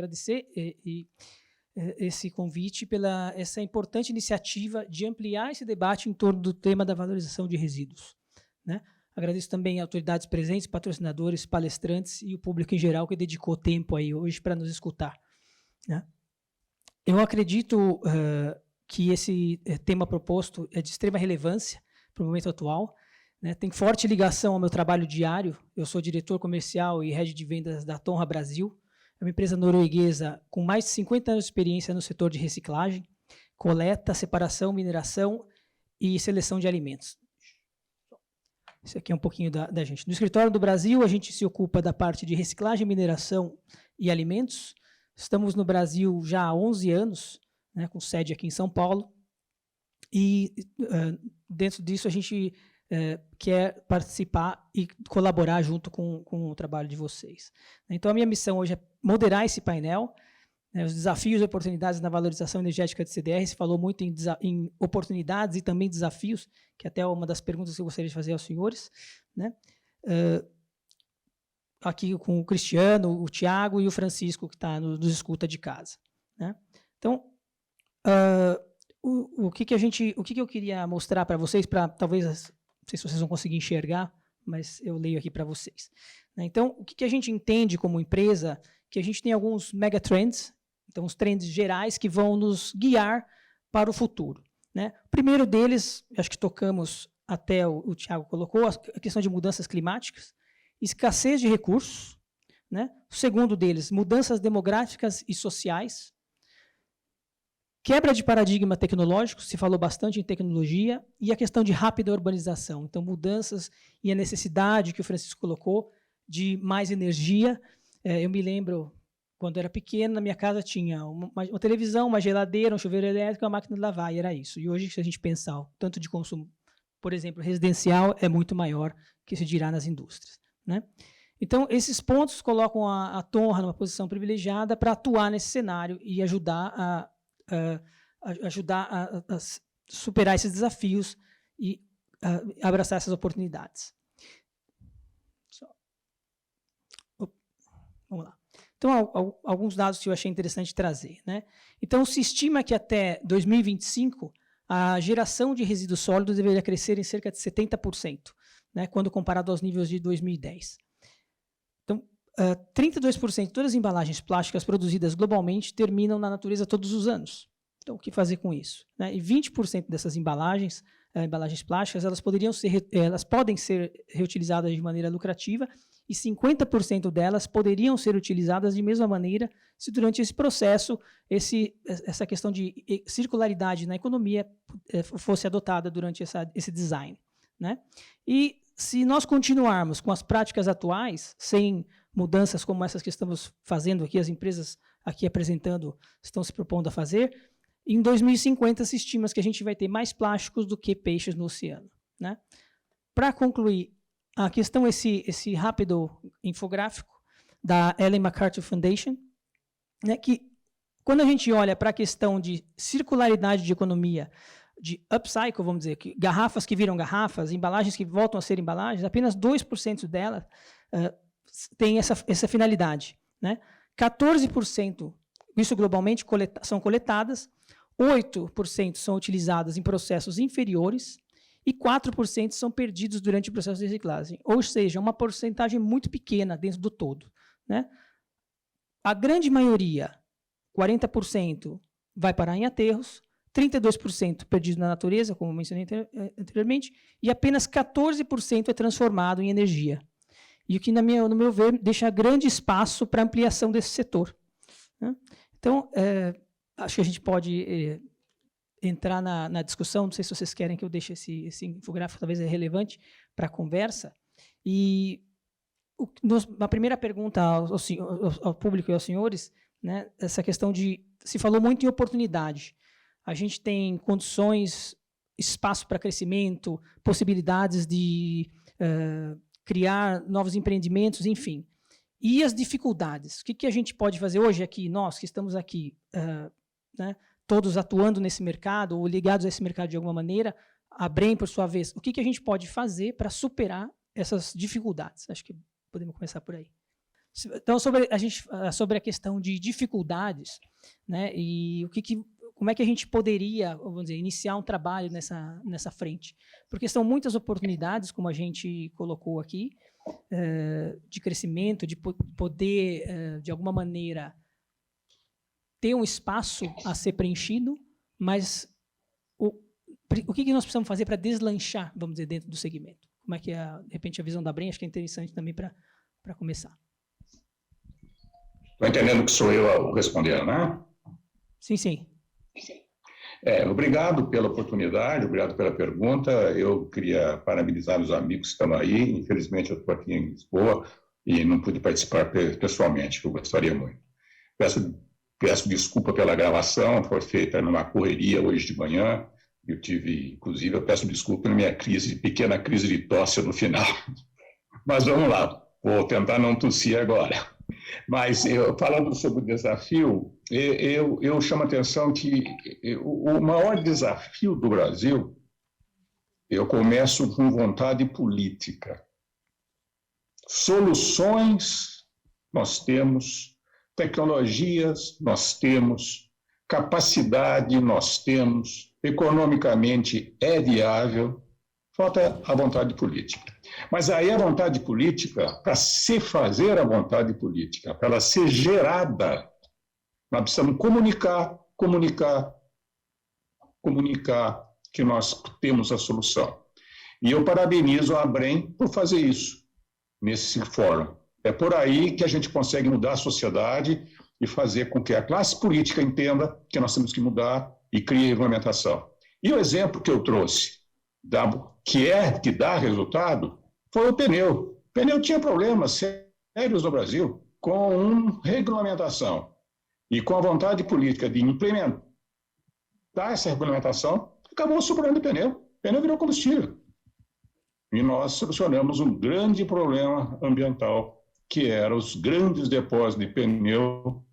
agradecer esse convite pela essa importante iniciativa de ampliar esse debate em torno do tema da valorização de resíduos, né? Agradeço também autoridades presentes, patrocinadores, palestrantes e o público em geral que dedicou tempo aí hoje para nos escutar, né? Eu acredito que esse tema proposto é de extrema relevância para o momento atual, né? Tem forte ligação ao meu trabalho diário. Eu sou diretor comercial e head de vendas da Tonra Brasil, é uma empresa norueguesa com mais de 50 anos de experiência no setor de reciclagem, coleta, separação, mineração e seleção de alimentos. Isso aqui é um pouquinho da gente. No escritório do Brasil, a gente se ocupa da parte de reciclagem, mineração e alimentos. Estamos no Brasil já há 11 anos, né, com sede aqui em São Paulo. E dentro disso a gente quer participar e colaborar junto com o trabalho de vocês. Então, a minha missão hoje é moderar esse painel, né, os desafios e oportunidades na valorização energética de CDR. Se falou muito em oportunidades e também desafios, que até é uma das perguntas que eu gostaria de fazer aos senhores, né? Aqui com o Cristiano, o Tiago e o Francisco, que está nos escuta de casa, né? Então, o que eu queria mostrar para vocês, para talvez, não sei se vocês vão conseguir enxergar, mas eu leio aqui para vocês, né? Então, o que a gente entende como empresa, que a gente tem alguns megatrends, então os trends gerais que vão nos guiar para o futuro, né? O primeiro deles, acho que tocamos até o Tiago colocou, a questão de mudanças climáticas, escassez de recursos, né? O segundo deles, mudanças demográficas e sociais, quebra de paradigma tecnológico, se falou bastante em tecnologia, e a questão de rápida urbanização, então mudanças e a necessidade que o Francisco colocou de mais energia. Eu me lembro, quando era pequeno, na minha casa tinha uma televisão, uma geladeira, um chuveiro elétrico, uma máquina de lavar, e era isso. E hoje, se a gente pensar o tanto de consumo, por exemplo, residencial, é muito maior que se dirá nas indústrias, né? Então, esses pontos colocam a Tonra numa posição privilegiada para atuar nesse cenário e ajudar a superar esses desafios e abraçar essas oportunidades. Vamos lá. Então, alguns dados que eu achei interessante trazer, né? Então, se estima que até 2025 a geração de resíduos sólidos deveria crescer em cerca de 70%, né, quando comparado aos níveis de 2010. Então, 32% de todas as embalagens plásticas produzidas globalmente terminam na natureza todos os anos. Então, o que fazer com isso, né? E 20% dessas embalagens plásticas, elas podem ser reutilizadas de maneira lucrativa e 50% delas poderiam ser utilizadas de mesma maneira se durante esse processo essa questão de circularidade na economia fosse adotada durante esse design, né? E se nós continuarmos com as práticas atuais, sem mudanças como essas que estamos fazendo aqui, as empresas aqui apresentando estão se propondo a fazer, em 2050 se estima que a gente vai ter mais plásticos do que peixes no oceano, né? Para concluir, a questão, esse rápido infográfico da Ellen MacArthur Foundation, né, que quando a gente olha para a questão de circularidade de economia, de upcycle, vamos dizer, que garrafas que viram garrafas, embalagens que voltam a ser embalagens, apenas 2% delas tem essa finalidade, né? 14%, isso globalmente, são coletadas, 8% são utilizadas em processos inferiores e 4% são perdidos durante o processo de reciclagem. Ou seja, uma porcentagem muito pequena dentro do todo, né? A grande maioria, 40%, vai parar em aterros, 32% perdido na natureza, como mencionei anteriormente, e apenas 14% é transformado em energia. E o que, no meu ver, deixa grande espaço para ampliação desse setor, né? Então, acho que a gente pode entrar na discussão, não sei se vocês querem que eu deixe esse infográfico, talvez é relevante para a conversa. E a primeira pergunta ao público e aos senhores, né, essa questão de, se falou muito em oportunidade. A gente tem condições, espaço para crescimento, possibilidades de criar novos empreendimentos, enfim. E as dificuldades? O que a gente pode fazer hoje aqui, nós que estamos aqui, né, todos atuando nesse mercado ou ligados a esse mercado de alguma maneira, a Brem, por sua vez, o que a gente pode fazer para superar essas dificuldades? Acho que podemos começar por aí. Então, sobre a questão de dificuldades, né, e como é que a gente poderia, vamos dizer, iniciar um trabalho nessa frente? Porque são muitas oportunidades, como a gente colocou aqui, de crescimento, de poder, de alguma maneira, ter um espaço a ser preenchido, mas o que nós precisamos fazer para deslanchar, vamos dizer, dentro do segmento? Como é que é, de repente, a visão da Bren? Acho que é interessante também para começar. Estou entendendo que sou eu a responder, né? Sim, sim. Obrigado pela oportunidade, obrigado pela pergunta. Eu queria parabenizar os amigos que estão aí. Infelizmente, eu estou aqui em Lisboa e não pude participar pessoalmente, que eu gostaria muito. Peço desculpa pela gravação, foi feita numa correria hoje de manhã. Inclusive, eu peço desculpa pela minha pequena crise de tosse no final. Mas vamos lá, vou tentar não tossir agora. Mas, falando sobre o desafio, eu chamo a atenção que o maior desafio do Brasil, eu começo com vontade política. Soluções nós temos, tecnologias nós temos, capacidade nós temos, economicamente é viável, falta a vontade política. Mas aí a vontade política, para se fazer a vontade política, para ela ser gerada, nós precisamos comunicar que nós temos a solução. E eu parabenizo a Bren por fazer isso nesse fórum. É por aí que a gente consegue mudar a sociedade e fazer com que a classe política entenda que nós temos que mudar e crie regulamentação. E o exemplo que eu trouxe, que dá resultado, foi o pneu. O pneu tinha problemas sérios no Brasil com regulamentação e com a vontade política de implementar essa regulamentação, acabou sobrando pneu. O pneu virou combustível. E nós solucionamos um grande problema ambiental, que eram os grandes depósitos de pneu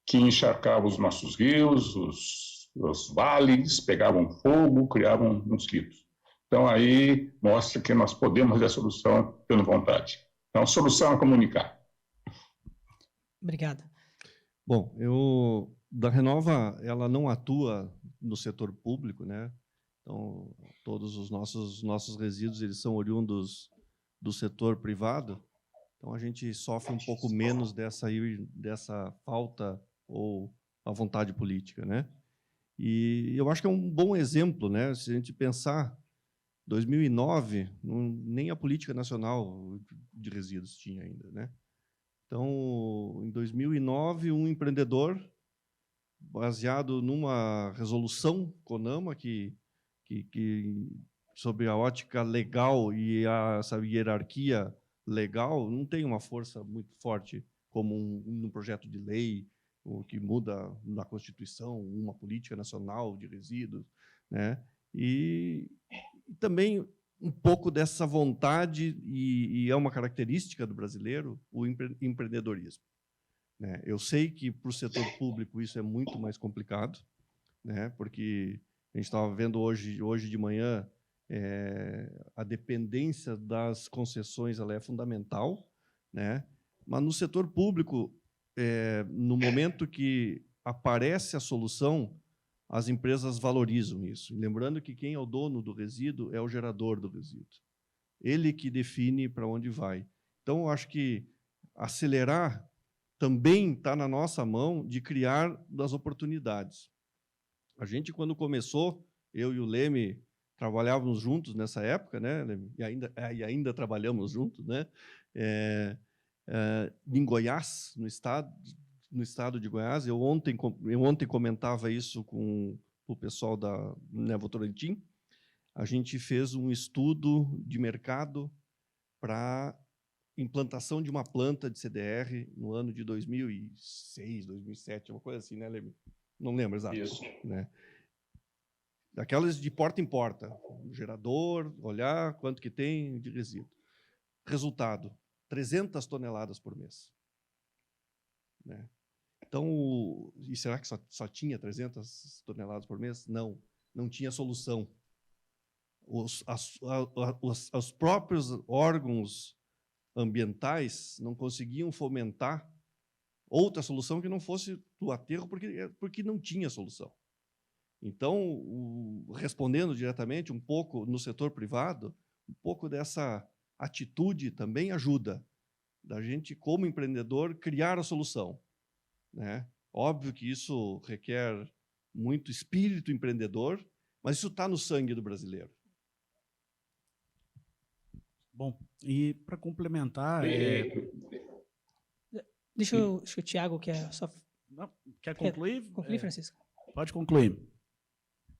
que encharcavam os nossos rios, os vales, pegavam fogo, criavam mosquitos. Então, aí mostra que nós podemos fazer a solução tendo vontade. Então, a solução é comunicar. Obrigado. Bom, da Renova, ela não atua no setor público, né? Então, todos os nossos resíduos, eles são oriundos do setor privado. Então, a gente sofre um pouco menos dessa falta ou a vontade política, né? E eu acho que é um bom exemplo, né? Se a gente pensar, 2009, nem a política nacional de resíduos tinha ainda, né? Então, em 2009, um empreendedor, baseado numa resolução CONAMA, que sobre a ótica legal e essa hierarquia legal, não tem uma força muito forte como um projeto de lei, ou que muda na Constituição uma política nacional de resíduos, né? E também um pouco dessa vontade, e é uma característica do brasileiro, o empreendedorismo, né? Eu sei que, para o setor público, isso é muito mais complicado, né? Porque a gente estava vendo hoje de manhã, a dependência das concessões ela é fundamental, né? Mas no setor público, no momento que aparece a solução, as empresas valorizam isso. Lembrando que quem é o dono do resíduo é o gerador do resíduo. Ele que define para onde vai. Então, eu acho que acelerar também está na nossa mão de criar das oportunidades. A gente, quando começou, eu e o Leme trabalhávamos juntos nessa época, né? E ainda trabalhamos juntos, né? Em Goiás, no estado de Goiás. Eu ontem comentava isso com o pessoal da Votorantim. A gente fez um estudo de mercado para implantação de uma planta de CDR no ano de 2006, 2007, uma coisa assim, né, Leme? Não lembro exato. Isso. Né? Daquelas de porta em porta, gerador, olhar quanto que tem de resíduo. Resultado, 300 toneladas por mês. Né? Então, e será que só tinha 300 toneladas por mês? Não, não tinha solução. Os próprios órgãos ambientais não conseguiam fomentar outra solução que não fosse do aterro, porque não tinha solução. Então, respondendo diretamente um pouco no setor privado, um pouco dessa atitude também ajuda da gente, como empreendedor, criar a solução, né? Óbvio que isso requer muito espírito empreendedor, mas isso está no sangue do brasileiro. Bom, e para complementar... Deixa o Thiago, que é só... Não, quer concluir? Concluir, Francisco? Pode concluir.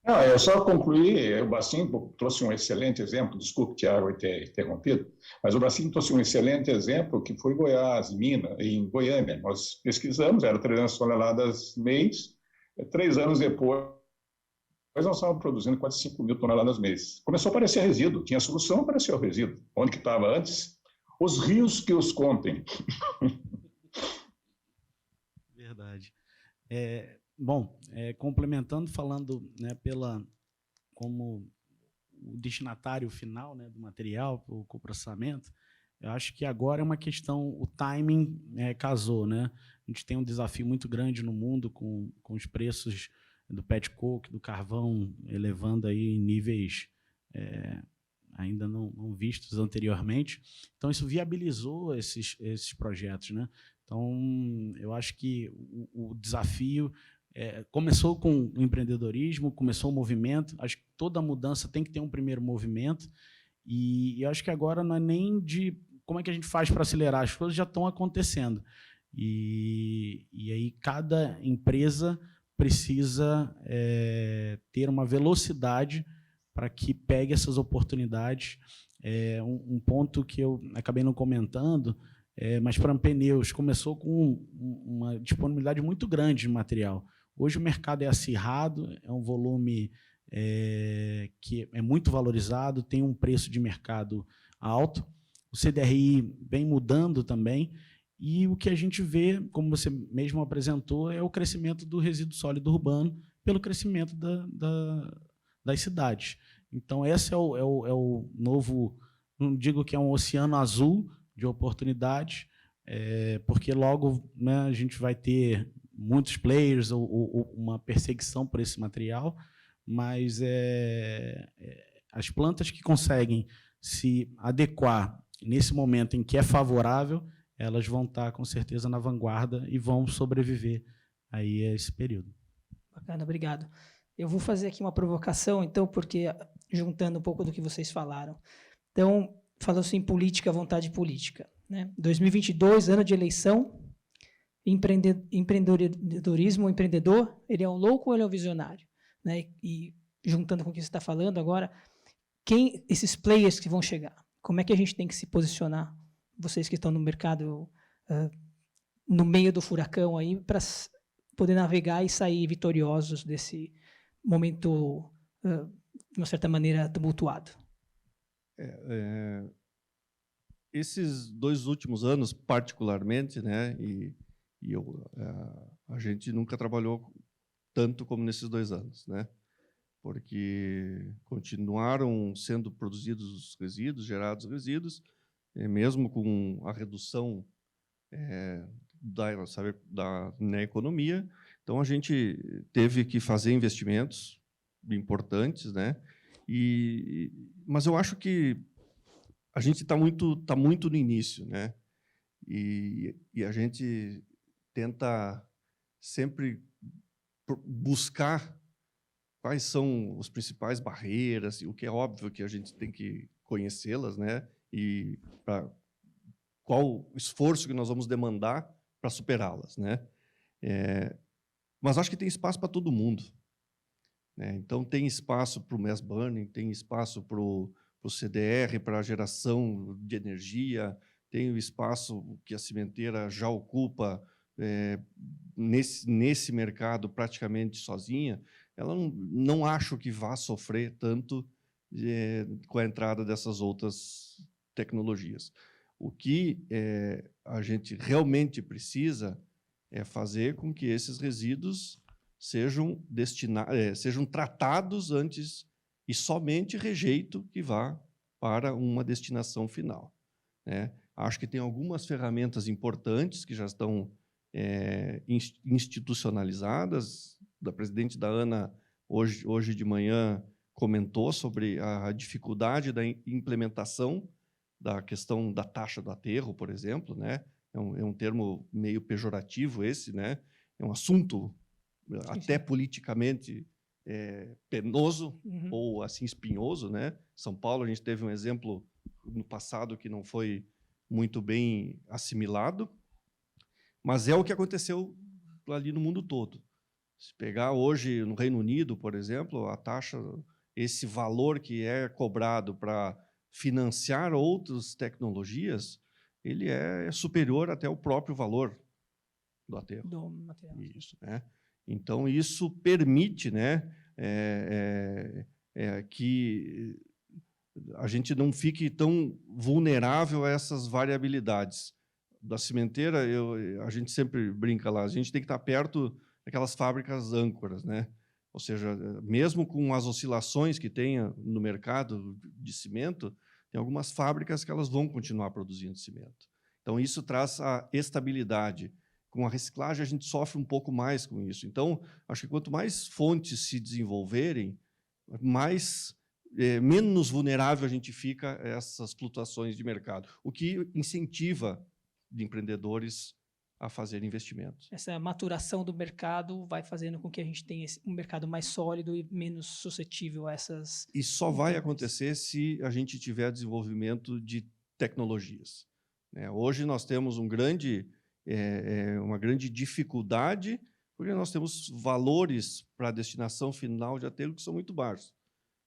Não, eu só concluí, o Bacim trouxe um excelente exemplo, desculpe, Tiago, ter interrompido, mas o Bacim trouxe um excelente exemplo, que foi Goiás, Minas, em Goiânia. Nós pesquisamos, era 300 toneladas mês, 3 anos depois, nós estávamos produzindo quase 5 mil toneladas mês. Começou a aparecer resíduo, tinha solução, apareceu resíduo. Onde que estava antes? Os rios que os contem. Verdade. Bom, complementando, falando, né, como o destinatário final, né, do material, o coprocessamento, eu acho que agora é uma questão, o timing casou, né? A gente tem um desafio muito grande no mundo com os preços do pet coke, do carvão, elevando aí em níveis ainda não vistos anteriormente. Então, isso viabilizou esses projetos, né? Então, eu acho que o desafio começou com o empreendedorismo, começou o movimento. Acho que toda mudança tem que ter um primeiro movimento. E eu acho que agora não é nem de como é que a gente faz para acelerar, as coisas já estão acontecendo. E aí cada empresa precisa ter uma velocidade para que pegue essas oportunidades. Um ponto que eu acabei não comentando, mas para pneus começou com uma disponibilidade muito grande de material. Hoje o mercado é acirrado, é um volume que é muito valorizado, tem um preço de mercado alto. O CDRI vem mudando também, e o que a gente vê, como você mesmo apresentou, é o crescimento do resíduo sólido urbano pelo crescimento das cidades. Então, esse é o novo, não digo que é um oceano azul de oportunidades, porque logo, né, a gente vai ter muitos players ou uma perseguição por esse material, mas as plantas que conseguem se adequar nesse momento em que é favorável, elas vão estar, com certeza, na vanguarda e vão sobreviver aí a esse período. Bacana, obrigado. Eu vou fazer aqui uma provocação, então, porque juntando um pouco do que vocês falaram. Então, falou-se em política, vontade política, né? 2022, ano de eleição, empreendedorismo, o empreendedor, ele é um louco ou ele é um visionário? Né? E juntando com o que você está falando agora, esses players que vão chegar, como é que a gente tem que se posicionar, vocês que estão no mercado, no meio do furacão, aí, para poder navegar e sair vitoriosos desse momento, de uma certa maneira, tumultuado? Esses 2 últimos anos, particularmente, né, a gente nunca trabalhou tanto como nesses 2 anos, né, porque continuaram sendo produzidos resíduos, gerados resíduos, mesmo com a redução na economia. Então, a gente teve que fazer investimentos importantes, né? Mas eu acho que a gente está muito no início, né? E a gente tenta sempre buscar quais são as principais barreiras, o que é óbvio que a gente tem que conhecê-las, né? E qual o esforço que nós vamos demandar para superá-las, né? Mas acho que tem espaço para todo mundo, né? Então, tem espaço para o mass burning, tem espaço para o CDR, para a geração de energia, tem o espaço que a cimenteira já ocupa nesse mercado praticamente sozinha. Ela não acho que vá sofrer tanto com a entrada dessas outras tecnologias. O que a gente realmente precisa é fazer com que esses resíduos sejam tratados antes e somente rejeito que vá para uma destinação final. né? Acho que tem algumas ferramentas importantes que já estão institucionalizadas. A presidente da ANA, hoje de manhã, comentou sobre a dificuldade da implementação da questão da taxa do aterro, por exemplo, né? É um termo meio pejorativo esse, né? É um assunto até politicamente penoso ou assim espinhoso, né? São Paulo, a gente teve um exemplo no passado que não foi muito bem assimilado, mas é o que aconteceu ali no mundo todo. Se pegar hoje no Reino Unido, por exemplo, a taxa, esse valor que é cobrado para financiar outras tecnologias, ele é superior até o próprio valor do aterro. Do material. Isso, né? Então, isso permite, né, que a gente não fique tão vulnerável a essas variabilidades. Da cimenteira, a gente sempre brinca lá, a gente tem que estar perto daquelas fábricas âncoras, né? Ou seja, mesmo com as oscilações que tenha no mercado de cimento, tem algumas fábricas que elas vão continuar produzindo cimento. Então, isso traz a estabilidade. Com a reciclagem, a gente sofre um pouco mais com isso. Então, acho que quanto mais fontes se desenvolverem, menos vulnerável a gente fica a essas flutuações de mercado, o que incentiva de empreendedores a fazer investimentos. Essa maturação do mercado vai fazendo com que a gente tenha um mercado mais sólido e menos suscetível a essas... E só vai acontecer se a gente tiver desenvolvimento de tecnologias, né? Hoje nós temos uma grande dificuldade, porque nós temos valores para a destinação final de aterro que são muito baixos,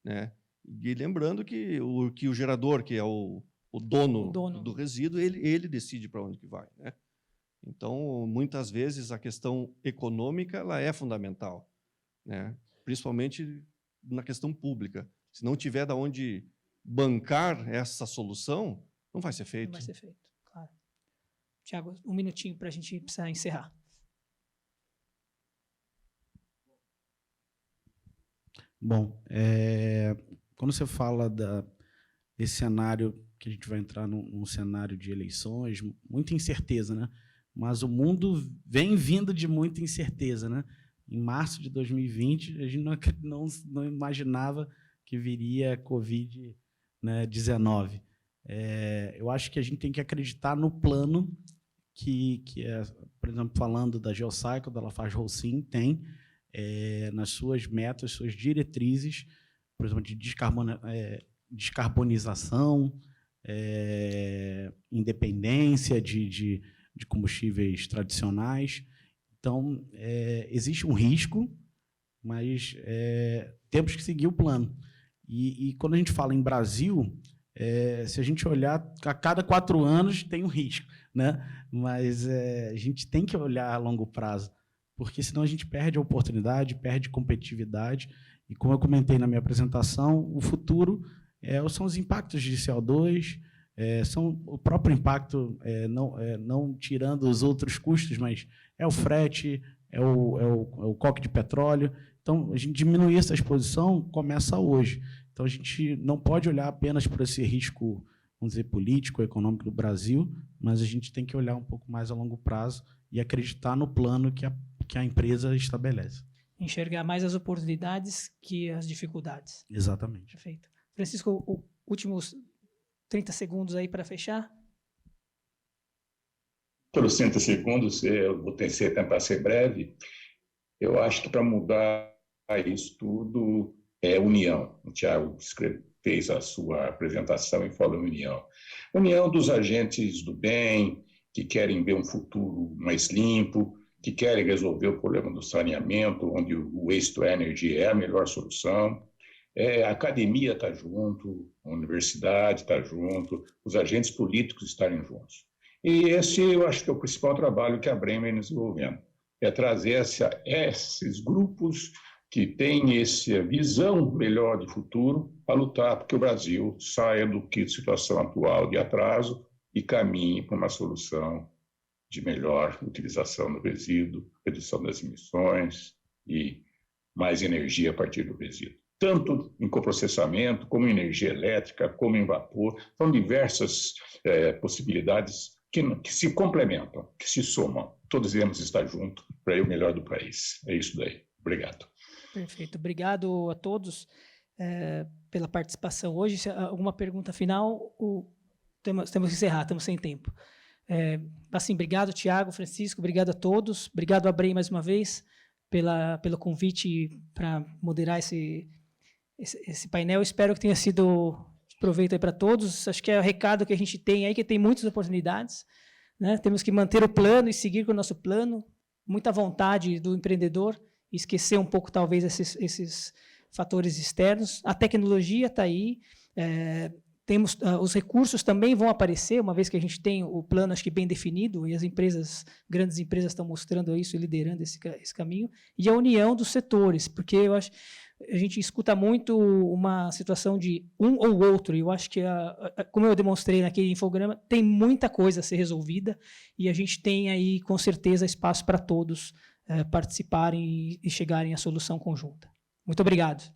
né? E lembrando que o gerador, que é o dono do resíduo, ele decide para onde que vai, né? Então, muitas vezes, a questão econômica ela é fundamental, né? Principalmente na questão pública. Se não tiver de onde bancar essa solução, não vai ser feito. Não vai ser feito, claro. Tiago, um minutinho para a gente precisar encerrar. Bom, quando você fala desse cenário, que a gente vai entrar num cenário de eleições, muita incerteza, né? Mas o mundo vem vindo de muita incerteza, né? Em março de 2020, a gente não imaginava que viria Covid, né, 19. Eu acho que a gente tem que acreditar no plano que por exemplo, falando da Geocycle, da LafargeHolcim, tem nas suas metas, suas diretrizes, por exemplo, de descarbonização, independência de combustíveis tradicionais. Então, existe um risco, mas temos que seguir o plano. E quando a gente fala em Brasil, se a gente olhar, a cada 4 anos tem um risco, né? Mas a gente tem que olhar a longo prazo, porque senão a gente perde a oportunidade, perde competitividade. E como eu comentei na minha apresentação, o futuro são os impactos de CO2, são o próprio impacto, não tirando os outros custos, mas é o frete, é o coque de petróleo. Então, a gente diminuir essa exposição começa hoje. Então, a gente não pode olhar apenas por esse risco, vamos dizer, político, econômico do Brasil, mas a gente tem que olhar um pouco mais a longo prazo e acreditar no plano que a empresa estabelece. Enxergar mais as oportunidades que as dificuldades. Exatamente. Perfeito. Francisco, últimos 30 segundos aí para fechar. Pelos 30 segundos, eu vou tentar ser breve. Eu acho que para mudar isso tudo é união. O Tiago fez a sua apresentação e falou união. União dos agentes do bem, que querem ver um futuro mais limpo, que querem resolver o problema do saneamento, onde o waste to energy é a melhor solução. A academia está junto, a universidade está junto, os agentes políticos estarem juntos. E esse eu acho que é o principal trabalho que a Brem vem desenvolvendo, é trazer esses grupos que têm essa visão melhor de futuro para lutar para que o Brasil saia do que situação atual de atraso e caminhe para uma solução de melhor utilização do resíduo, redução das emissões e mais energia a partir do resíduo. tanto em coprocessamento, como em energia elétrica, como em vapor. São diversas possibilidades que se complementam, que se somam. Todos iremos estar juntos para ir o melhor do país. É isso daí. Obrigado. Perfeito. Obrigado a todos pela participação hoje. Se alguma pergunta final, temos que encerrar, estamos sem tempo. Assim, obrigado, Tiago, Francisco, obrigado a todos. Obrigado, Abrem, mais uma vez, pelo convite para moderar esse painel. Espero que tenha sido de proveito aí para todos. Acho que é o recado que a gente tem aí, que tem muitas oportunidades, né? Temos que manter o plano e seguir com o nosso plano, muita vontade do empreendedor, esquecer um pouco, talvez, esses fatores externos. A tecnologia está aí, temos, os recursos também vão aparecer, uma vez que a gente tem o plano, acho que bem definido, e as grandes empresas estão mostrando isso e liderando esse caminho, e a união dos setores, porque eu acho a gente escuta muito uma situação de um ou outro, e eu acho que, como eu demonstrei naquele infograma, tem muita coisa a ser resolvida, e a gente tem aí, com certeza, espaço para todos participarem e chegarem à solução conjunta. Muito obrigado.